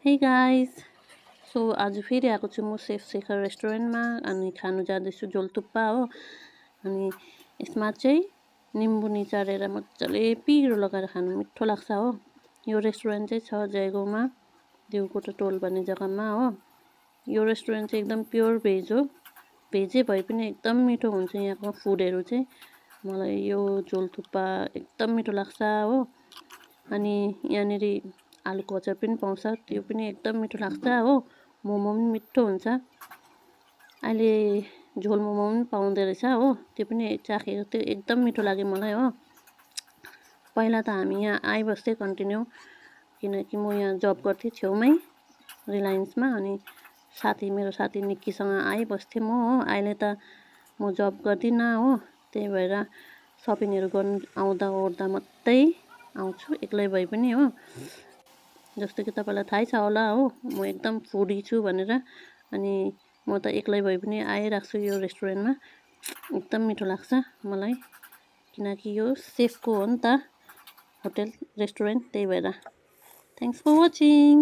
Hey guys so आज फेरि आएको छु म सेफ शेखर रेस्टुरेन्टमा अनि खानु जाँदैछु झोल थुक्पा हो। अनि यसमा चाहिँ निम्बु निचारेर मजाले पिरो लगाएर खानु मिठो लाग्छ हो। यो रेस्टुरेन्ट चाहिँ छ जयगाउँमा देउकोटा टोल भन्ने जग्गामा हो। यो रेस्टुरेन्ट चाहिँ एकदम प्योर भेज हो। भेजै भए पनि एकदम मिठो हुन्छ यहाँको फुडहरू चाहिँ। मलाई यो झोल थुक्पा एकदम मिठो लाग्छ हो। अनि यहाँनिर आलुको अचार पनि पाउँछ, त्यो पनि एकदम मिठो लाग्छ हो। मोमो पनि मिठो हुन्छ। अहिले झोल मोमो पनि पाउँदो रहेछ हो, त्यो पनि चाखेको थियो, एकदम मिठो लाग्यो मलाई हो। पहिला त हामी यहाँ आइबस्थेँ कन्टिन्यू, किनकि म यहाँ जब गर्थेँ छेउमै रिलायन्समा। अनि मेरो साथी निक्कीसँग आइबस्थेँ म हो। अहिले त म जब गर्दिनँ हो, त्यही भएर सपिङहरू गर्नु आउँदा ओर्दा मात्रै आउँछु, एक्लै भए पनि हो। जस्तो कि तपाईँलाई थाहै छ होला हो, म एकदम फुडी छु भनेर। अनि म त एक्लै भए पनि आइराख्छु यो रेस्टुरेन्टमा। एकदम मिठो लाग्छ मलाई, किनकि यो सेफको हो नि त होटल रेस्टुरेन्ट, त्यही भएर। Thanks for watching.